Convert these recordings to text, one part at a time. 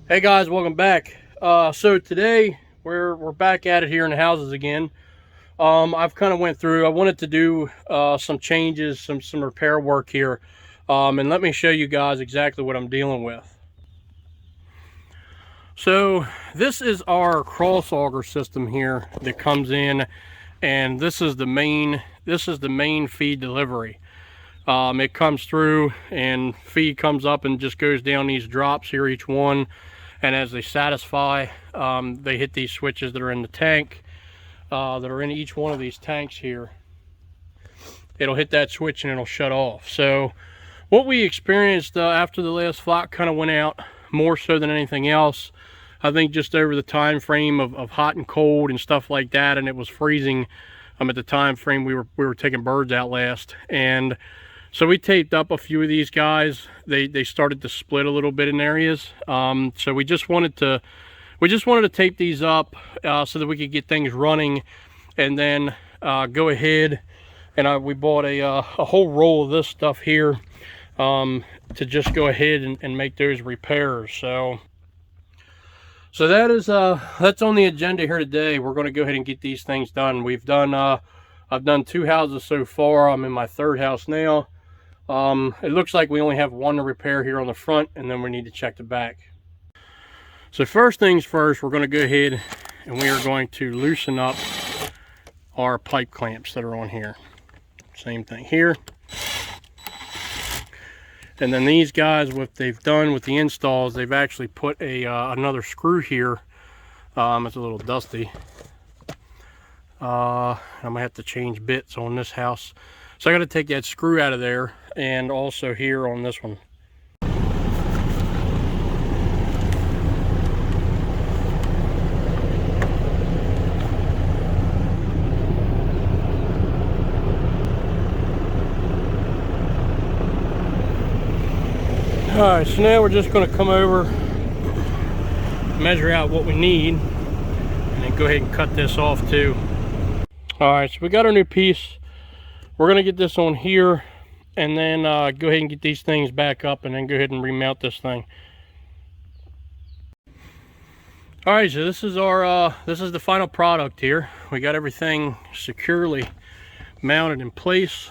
Hey guys, welcome back. So today we're back at it here in the houses again. I've kind of went through. I wanted to do some changes, some repair work here, and let me show you guys exactly what I'm dealing with. So this is our cross auger system here that comes in, and this is the main feed delivery. It comes through and feed comes up and just goes down these drops here, each one. And as they satisfy, they hit these switches that are in the tank, that are in each one of these tanks here. It'll hit that switch and it'll shut off. So what we experienced after the last flock kind of went out, more so than anything else, I think just over the time frame of hot and cold and stuff like that, and it was freezing at the time frame we were taking birds out last. And so we taped up a few of these guys. They started to split a little bit in areas. So we just wanted to tape these up so that we could get things running, and then go ahead and we bought a whole roll of this stuff here to just go ahead and make those repairs. So that is that's on the agenda here today. We're going to go ahead and get these things done. We've done I've done 2 houses so far. I'm in my 3rd house now. It looks like we only have one to repair here on the front, and then we need to check the back. So first things first, we're going to go ahead and we are going to loosen up our pipe clamps that are on here. Same thing here. And then these guys, what they've done with the installs, they've actually put a another screw here. It's a little dusty. I'm gonna have to change bits on this house. So I got to take that screw out of there, and also here on this one. Alright, so now we're just going to come over, measure out what we need, and then go ahead and cut this off too. Alright, so we got our new piece. We're going to get this on here, and then go ahead and get these things back up, and then go ahead and remount this thing. Alright, so this is our this is the final product here. We got everything securely mounted in place,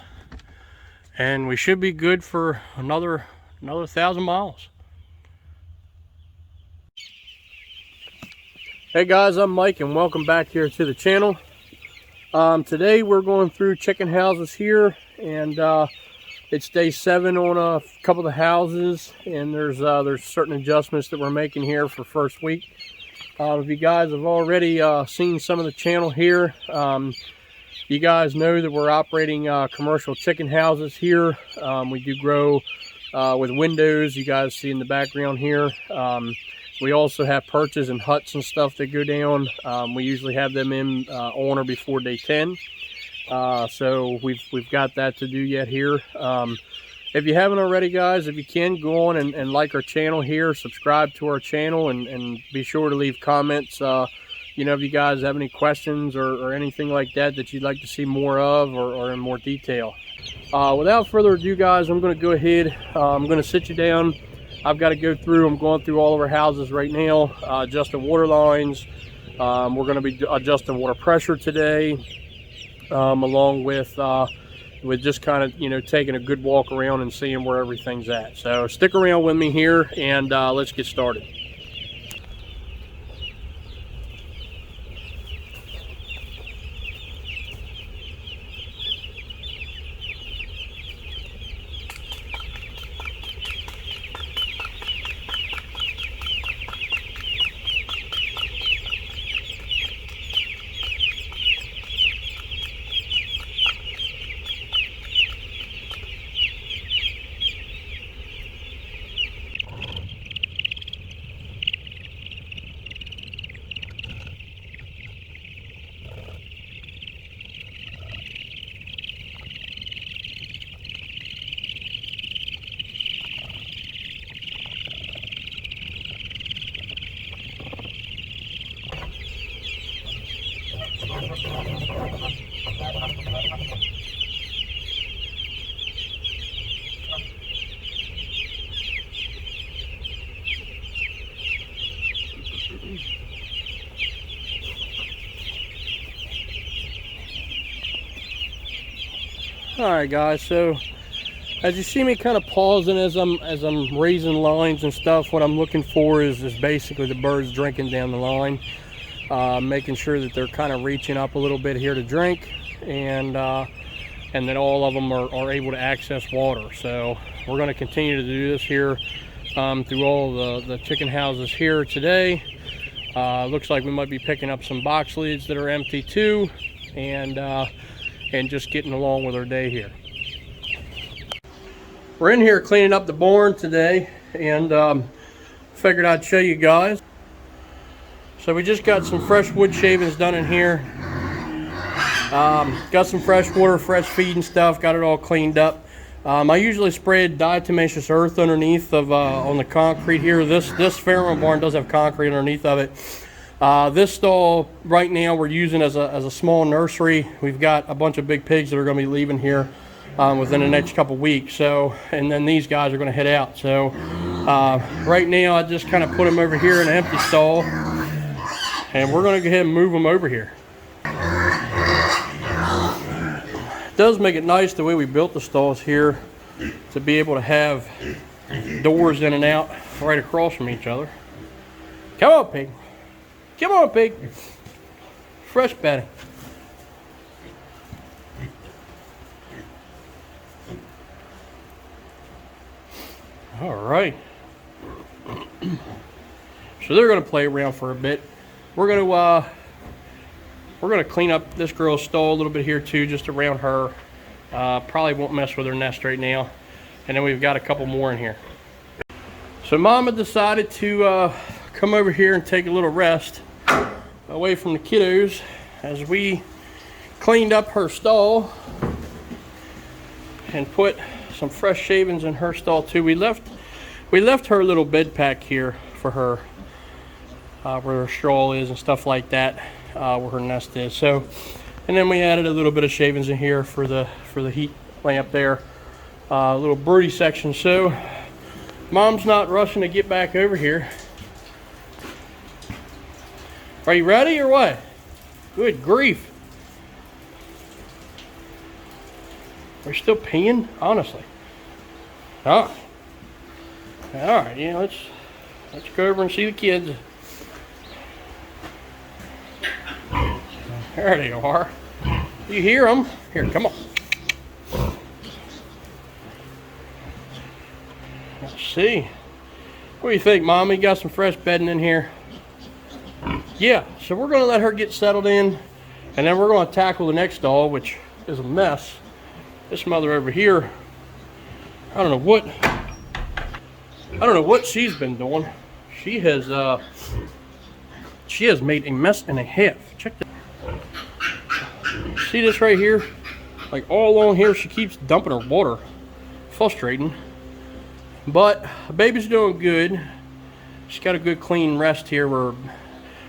and we should be good for another 1,000 miles. Hey guys, I'm Mike, and welcome back here to the channel. Today we're going through chicken houses here, and it's day 7 on a couple of the houses, and there's certain adjustments that we're making here for first week. If you guys have already seen some of the channel here, you guys know that we're operating commercial chicken houses here. We do grow with windows, you guys see in the background here. We also have perches and huts and stuff that go down. We usually have them in on or before day 10. So we've got that to do yet here. If you haven't already, guys, if you can, go on and like our channel here, subscribe to our channel, and be sure to leave comments. You know, if you guys have any questions or anything like that that you'd like to see more of, or in more detail. Without further ado, guys, I'm going to go ahead. I'm going to sit you down. I've got to go through. I'm going through all of our houses right now, adjusting water lines. We're going to be adjusting water pressure today, along with just kind of, you know, taking a good walk around and seeing where everything's at. So stick around with me here, and let's get started. All right, guys. So as you see me kind of pausing as I'm raising lines and stuff, what I'm looking for is basically the birds drinking down the line, making sure that they're kind of reaching up a little bit here to drink, and that all of them are able to access water. So we're going to continue to do this here through all the chicken houses here today. Looks like we might be picking up some box lids that are empty too, and just getting along with our day here. We're in here cleaning up the barn today, and figured I'd show you guys. So we just got some fresh wood shavings done in here. Got some fresh water, fresh feed and stuff, got it all cleaned up. I usually spread diatomaceous earth underneath of on the concrete here. This farrowing barn does have concrete underneath of it. This stall right now we're using as a small nursery. We've got a bunch of big pigs that are going to be leaving here within the next couple weeks. So, and then these guys are going to head out. So right now I just kind of put them over here in an empty stall, and we're going to go ahead and move them over here. It does make it nice the way we built the stalls here to be able to have doors in and out right across from each other. Come on, pig. Come on, pig. Fresh bedding. All right. So they're going to play around for a bit. We're going to clean up this girl's stall a little bit here too, just around her. Probably won't mess with her nest right now. And then we've got a couple more in here. So Mama decided to come over here and take a little rest away from the kiddos as we cleaned up her stall and put some fresh shavings in her stall too. We left her little bed pack here for her, where her straw is and stuff like that, where her nest is. So, and then we added a little bit of shavings in here for the heat lamp there, a little broody section. So Mom's not rushing to get back over here. Are you ready or what? Good grief. We're still peeing, honestly. Oh. All right, yeah, let's go over and see the kids. There they are. You hear them? Here, come on. Let's see. What do you think, Mom? You got some fresh bedding in here? Yeah, so we're going to let her get settled in, and then we're going to tackle the next stall, which is a mess. This mother over here, I don't know what she's been doing. She has made a mess and a half. Check that. See this right here? Like all along here, she keeps dumping her water. Frustrating. But the baby's doing good. She's got a good clean rest here where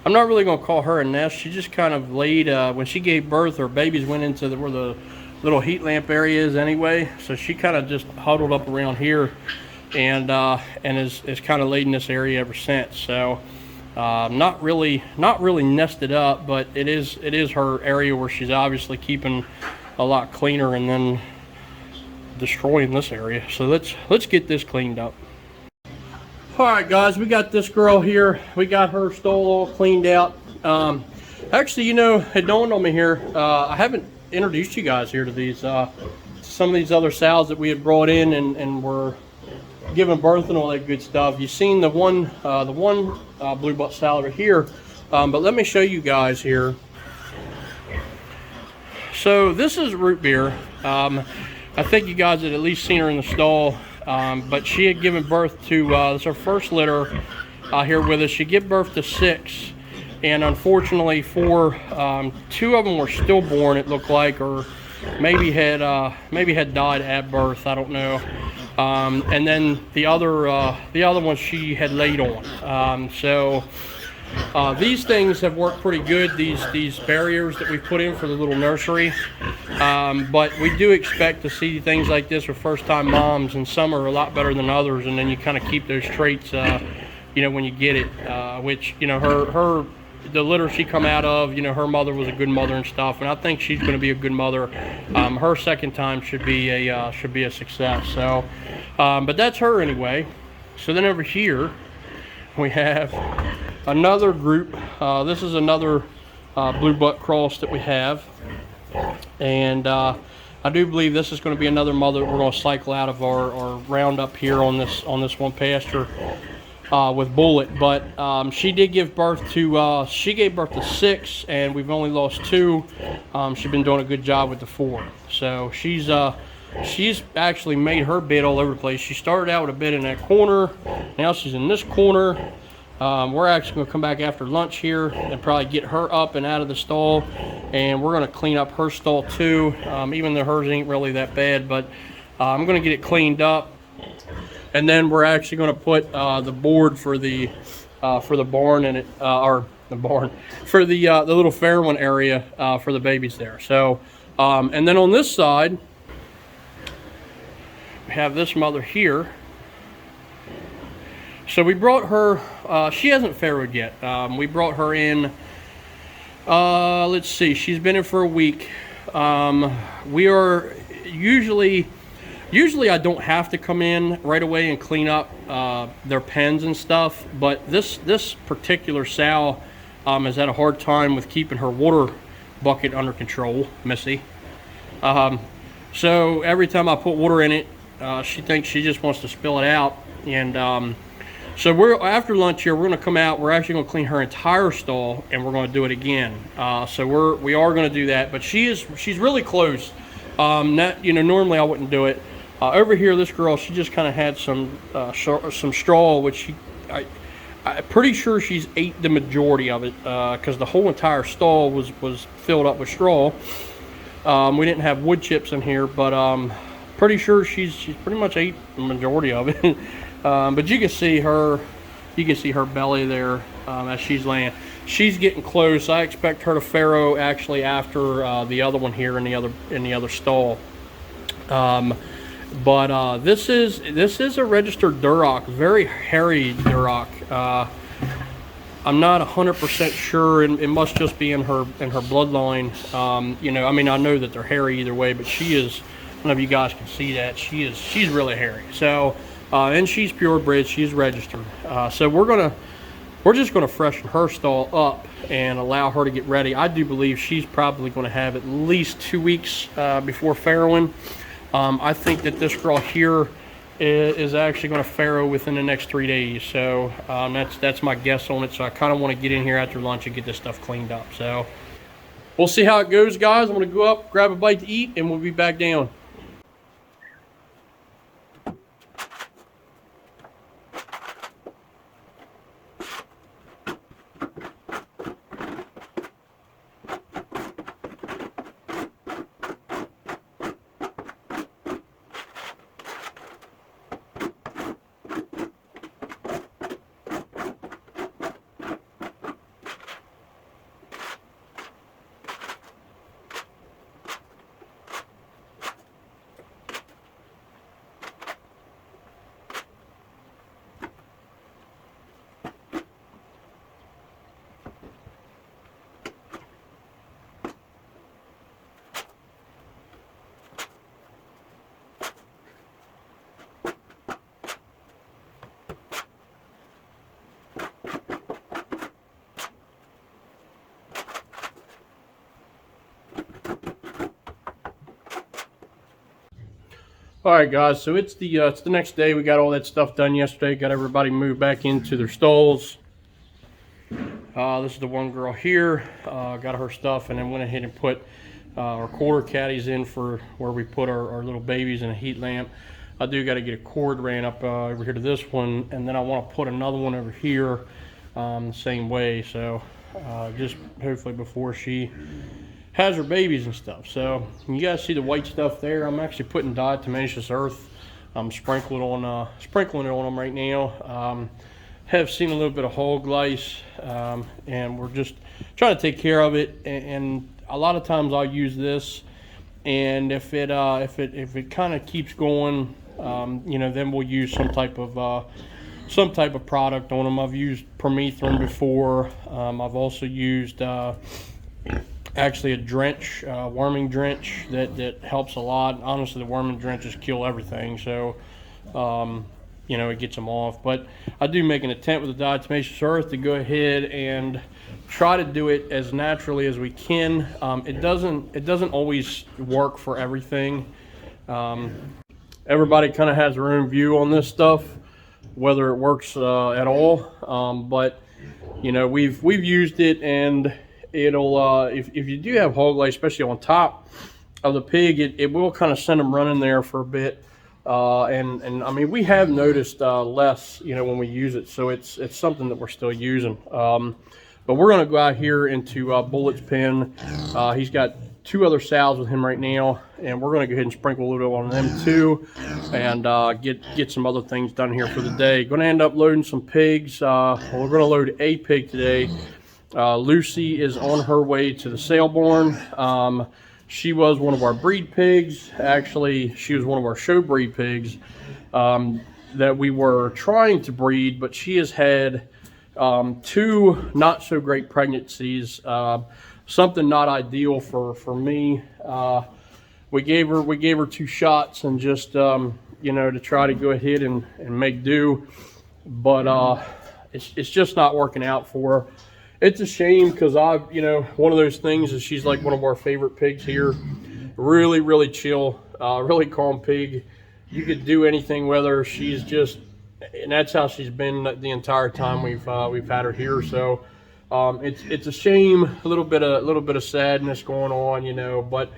I'm not really going to call her a nest. She just kind of laid, when she gave birth, her babies went into where the little heat lamp area is anyway. So she kind of just huddled up around here and is kind of laid in this area ever since. So not really nested up, but it is her area where she's obviously keeping a lot cleaner and then destroying this area. So let's get this cleaned up. All right, guys, we got this girl here. We got her stall all cleaned out. Actually, you know, it dawned on me here, I haven't introduced you guys here to these some of these other sows that we had brought in and were giving birth and all that good stuff. You've seen the one blue butt sow over here, but let me show you guys here. So this is root beer. I think you guys had at least seen her in the stall, but she had given birth to, this is her first litter here with us. She gave birth to 6, and unfortunately 4, 2 of them were stillborn, it looked like, or maybe had died at birth, I don't know. And then the other one she had laid on. These things have worked pretty good, these barriers that we put in for the little nursery. But we do expect to see things like this for first-time moms, and some are a lot better than others, and then you kind of keep those traits, you know, when you get it. Which, you know, her the litter she come out of, you know, her mother was a good mother and stuff, and I think she's going to be a good mother. Her second time should be a success. So, but that's her anyway. So then over here we have another group. This is another blue buck cross that we have, and I do believe this is going to be another mother that we're going to cycle out of our roundup here on this one pasture with Bullet. But she did give birth to she gave birth to 6, and we've only lost 2. She's been doing a good job with the 4. So she's actually made her bed all over the place. She started out with a bed in that corner. Now she's in this corner. We're actually going to come back after lunch here and probably get her up and out of the stall, and we're going to clean up her stall too, even though hers ain't really that bad, but I'm going to get it cleaned up, and then we're actually going to put the board for the barn in it, or the barn for the little farrowing area for the babies there. So and then on this side we have this mother here. So we brought her, she hasn't farrowed yet. We brought her in, let's see, she's been in for a week. We are usually I don't have to come in right away and clean up their pens and stuff, but this particular sow has had a hard time with keeping her water bucket under control, Missy. So every time I put water in it, she thinks she just wants to spill it out, and so we're after lunch here. We're going to come out. We're actually going to clean her entire stall, and we're going to do it again. So we are going to do that. But she's really close. Not, you know, normally I wouldn't do it. Over here, this girl, she just kind of had some straw, which I'm pretty sure she's ate the majority of it, because the whole entire stall was filled up with straw. We didn't have wood chips in here, but pretty sure she's pretty much ate the majority of it. But you can see her belly there as she's laying. She's getting close. I expect her to farrow actually after the other one here in the other stall. But this is a registered Duroc, very hairy Duroc. I'm not 100% sure, and it must just be in her bloodline. You know, I mean, I know that they're hairy either way, but she is. I don't know if you guys can see that. She's really hairy. So. And she's purebred, she's registered. So we're just gonna freshen her stall up and allow her to get ready. I do believe she's probably gonna have at least 2 weeks before farrowing. I think that this girl here is actually gonna farrow within the next 3 days. So that's my guess on it. So I kind of want to get in here after lunch and get this stuff cleaned up. So we'll see how it goes, guys. I'm gonna go up, grab a bite to eat, and we'll be back down. All right, guys, so it's the next day. We got all that stuff done yesterday. Got everybody moved back into their stalls. This is the one girl here. Got her stuff, and then went ahead and put our quarter caddies in for where we put our little babies in a heat lamp. I do got to get a cord ran up over here to this one, and then I want to put another one over here the same way. So just hopefully before she has her babies and stuff. So you guys see the white stuff there. I'm actually putting diatomaceous earth. I'm sprinkling it on them right now. Have seen a little bit of hog lice, and we're just trying to take care of it. And a lot of times I'll use this, and if it kind of keeps going, you know, then we'll use some type of some type of product on them. I've used permethrin before. I've also used actually a drench, worming drench that helps a lot. Honestly, the worming drenches kill everything, so you know, it gets them off. But I do make an attempt with the diatomaceous earth to go ahead and try to do it as naturally as we can. It doesn't always work for everything. Everybody kind of has their own view on this stuff, whether it works at all. But you know, we've used it, and it'll if you do have hog lice, especially on top of the pig, it will kind of send them running there for a bit. And I mean, we have noticed less, you know, when we use it, so it's something that we're still using. But we're going to go out here into Bullet's pen. He's got 2 other sows with him right now, and we're going to go ahead and sprinkle a little bit on them too, and get some other things done here for the day. Going to end up loading some pigs. Well, we're going to load a pig today. Lucy is on her way to the sale barn. She was one of our breed pigs. Actually, she was one of our show breed pigs that we were trying to breed, but she has had 2 not so great pregnancies. Something not ideal for me. We gave her 2 shots and just you know, to try to go ahead and make do, but it's just not working out for her. It's a shame, because you know, one of those things is she's like one of our favorite pigs here. Really chill, really calm pig. You could do anything with her. She's just, and that's how she's been the entire time we've had her here. So it's a shame, a little bit of sadness going on, you know. But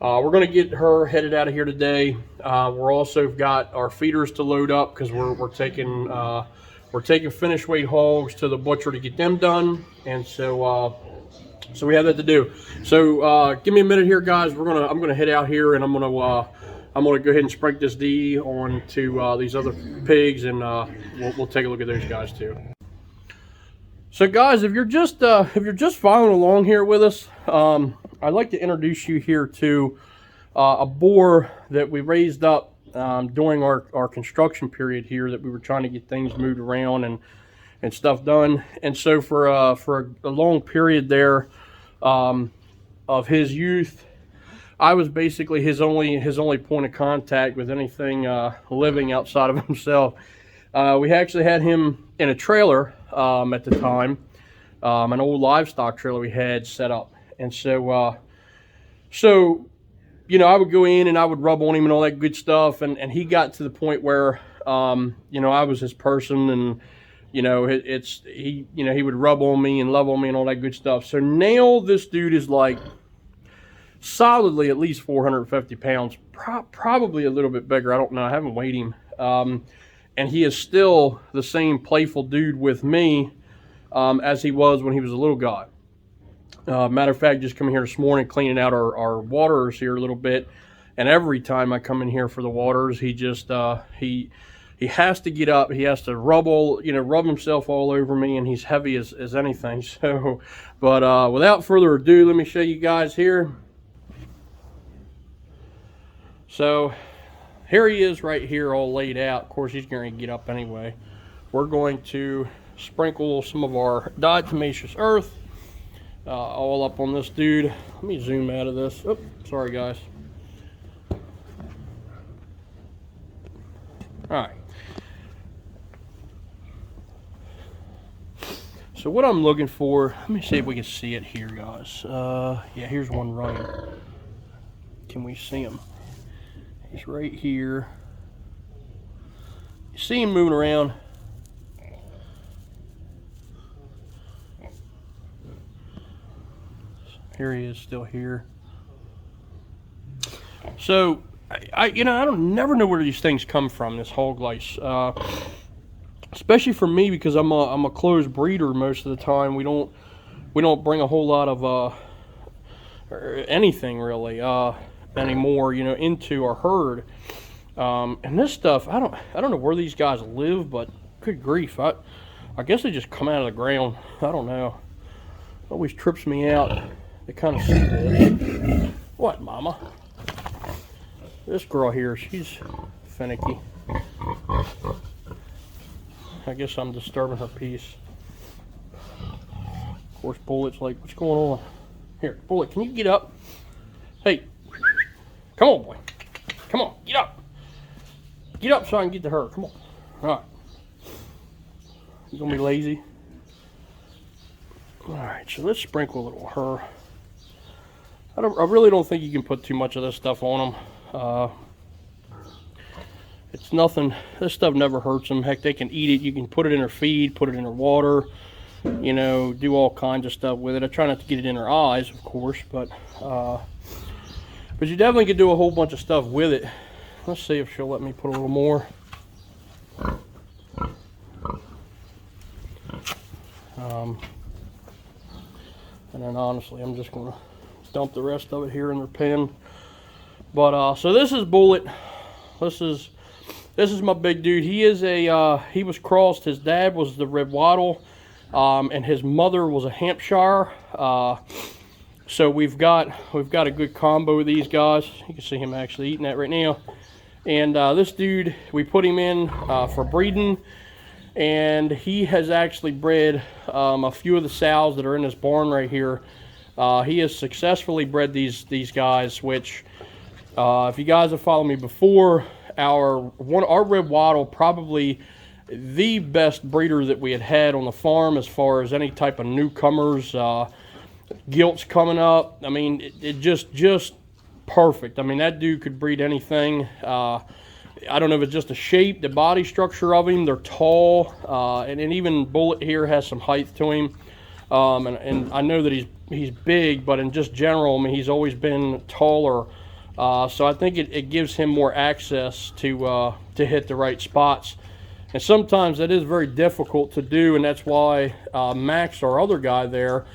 we're gonna get her headed out of here today. We're also got our feeders to load up, because we're taking finished weight hogs to the butcher to get them done, and so we have that to do. So give me a minute here, guys. I'm gonna head out here, and I'm gonna go ahead and sprinkle this D on to these other pigs, and we'll take a look at those guys too. So guys, if you're just following along here with us, I'd like to introduce you here to a boar that we raised up during our construction period here, that we were trying to get things moved around and stuff done. And so for a long period there of his youth, I was basically his only point of contact with anything living outside of himself. We actually had him in a trailer at the time, an old livestock trailer we had set up. And so you know, I would go in and I would rub on him and all that good stuff, and he got to the point where you know, I was his person, and you know, he would rub on me and love on me and all that good stuff. So now this dude is like solidly at least 450 pounds, probably a little bit bigger. I don't know, I haven't weighed him. And he is still the same playful dude with me as he was when he was a little guy. Matter of fact, just coming here this morning, cleaning out our waters here a little bit, and every time I come in here for the waters, he just he has to get up, he has to rub himself all over me, and he's heavy as anything. So, but without further ado, let me show you guys here. So here he is right here, all laid out. Of course, he's going to get up anyway. We're going to sprinkle some of our diatomaceous earth all up on this dude. Let me zoom out of this. Oh, sorry guys. All right. So what I'm looking for, let me see if we can see it here, guys. Yeah, here's one running. Can we see him? He's right here. You see him moving around? Here he is, still here. So, I never know where these things come from, this hog lice. Especially for me, because I'm a closed breeder most of the time. We don't bring a whole lot of anything really anymore, you know, into our herd. And this stuff, I don't know where these guys live, but good grief, I guess they just come out of the ground. I don't know. It always trips me out. They kind of see this. What, mama? This girl here, she's finicky. I guess I'm disturbing her peace. Of course, Bullet's like, what's going on? Here, Bullet, can you get up? Hey, come on, boy. Come on, get up. Get up so I can get to her. Come on. All right. You gonna be lazy? All right, so let's sprinkle a little of her. I really don't think you can put too much of this stuff on them. It's nothing. This stuff never hurts them. Heck, they can eat it. You can put it in their feed, put it in their water. You know, do all kinds of stuff with it. I try not to get it in their eyes, of course, but you definitely could do a whole bunch of stuff with it. Let's see if she'll let me put a little more. And then honestly, I'm just gonna dump the rest of it here in their pen. But so this is Bullet. This is my big dude. He is he was crossed. His dad was the red wattle, and his mother was a Hampshire. So we've got a good combo of these guys. You can see him actually eating that right now. And this dude, we put him in for breeding, and he has actually bred a few of the sows that are in this barn right here. He has successfully bred these guys, which if you guys have followed me before, our red wattle, probably the best breeder that we had on the farm as far as any type of newcomers, gilts coming up. I mean, it just perfect. I mean, that dude could breed anything. I don't know if it's just the shape, the body structure of him. They're tall, and even Bullet here has some height to him. And I know that he's big, but in just general, I mean, he's always been taller. So I think it gives him more access to hit the right spots. And sometimes that is very difficult to do, and that's why Max, our other guy there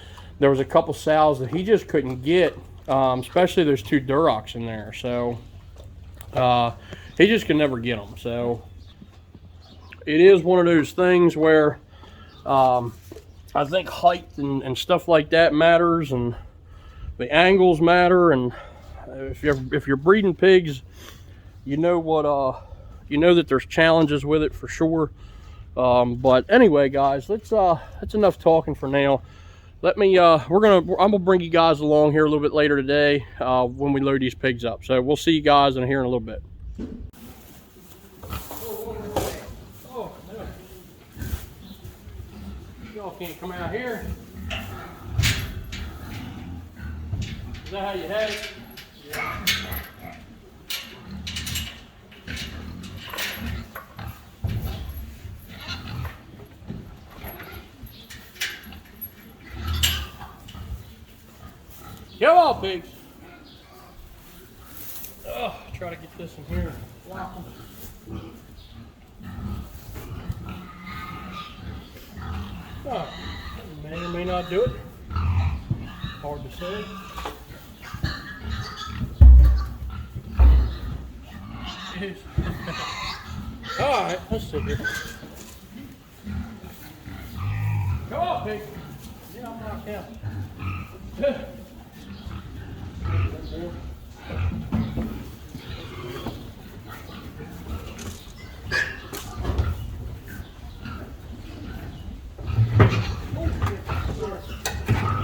was a couple sows that he just couldn't get, especially there's 2 Durocs in there. So he just can never get them. So it is one of those things where I think height and stuff like that matters, and the angles matter, and if you're breeding pigs, you know what you know that there's challenges with it for sure. But anyway, guys, that's enough talking for now. Let me I'm gonna bring you guys along here a little bit later today when we load these pigs up. So we'll see you guys in here in a little bit. Oh, no. Y'all can't come out here. Is that how you had it? Yeah. Come on, pigs. Oh, try to get this in here. Wow. Oh, may or may not do it. Hard to say. All right, let's sit here. Come on, pig. Yeah, I'm knocked out.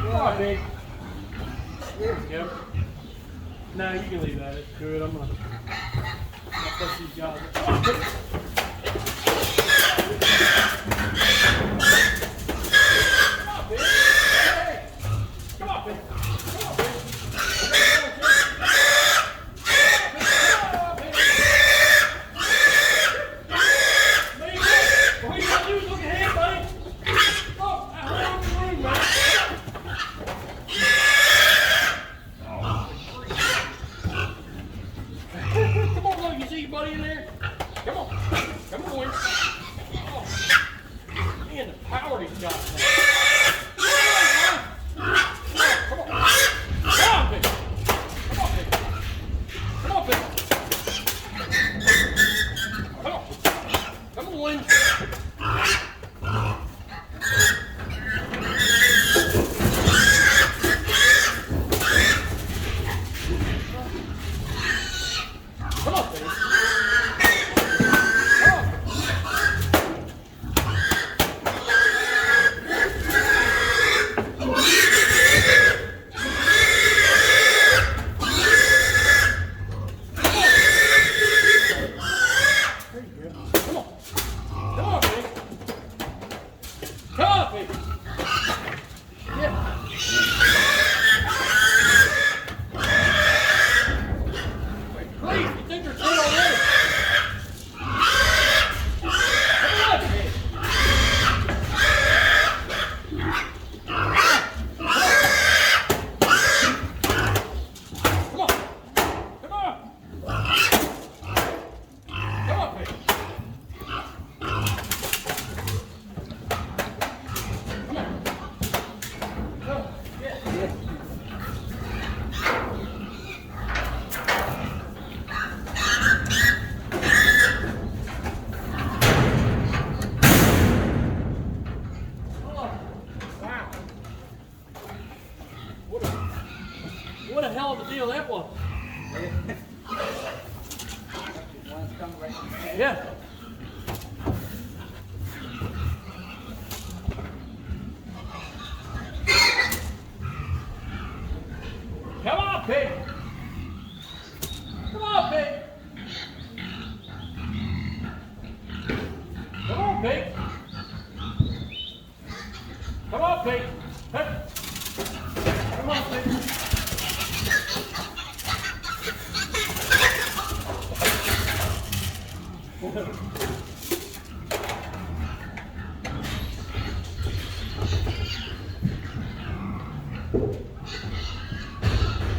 All right, pig. There we go. Now you can leave that. It's good. I'm gonna put these guys. Come on, pig. Buddy in there. Come on. Come on, baby. Yeah. Please, you think you're dead already? Come on, baby. What a hell of a deal that was. Yeah. Come on, pig. Come on, pig. Come on, pig. Come on, pig. Hey. Come on, pig.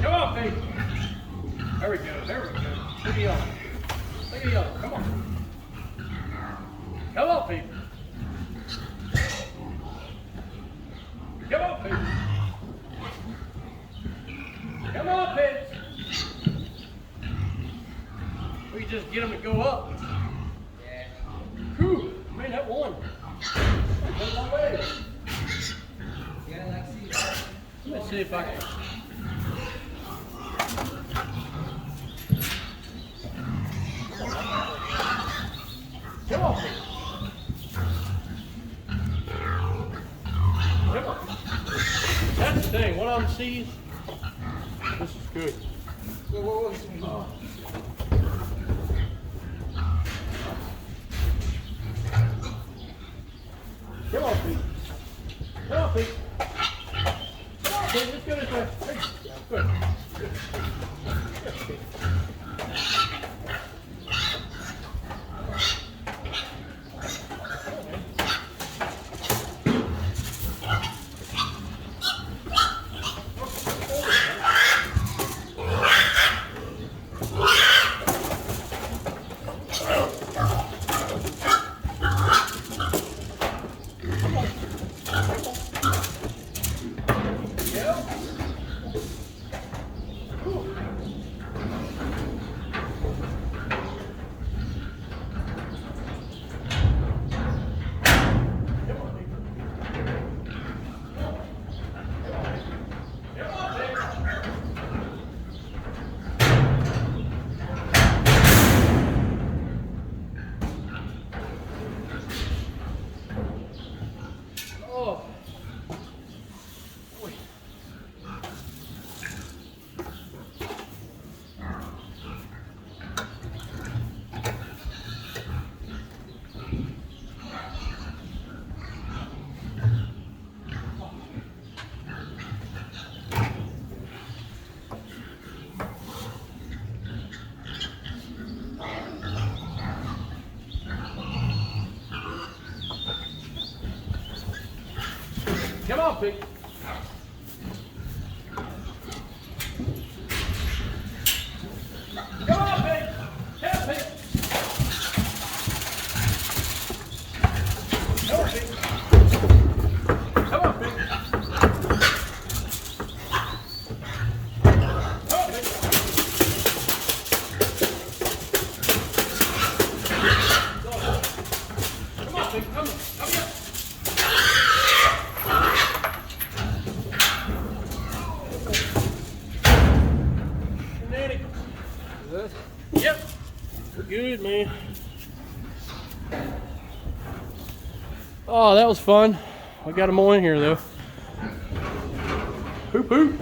Come on, baby. There we go. There we go. Look at y'all. Look at y'all. Come on. Come on, baby. Come on, baby. Come on, baby. We just get them to go up. Yeah. Whew. Man, that one. That's my way. Yeah, let's see. Let's see if I can. Come on, baby. Come on. That's the thing. One of them sees. This is good. Oh. Come on, Pete. Come on, Pete. Come on, Pete. Let's go this way. Good. Good. Good, Pete. Come on, Pete. Come on, Pete. Come on, Pete. Come on, Pete. Come on, Pete. Come on, Pete. Come on, Pete. Come on. Come here. Good? Yep. We're good, man. Oh, that was fun. I got them all in here, though. Hoop, hoop.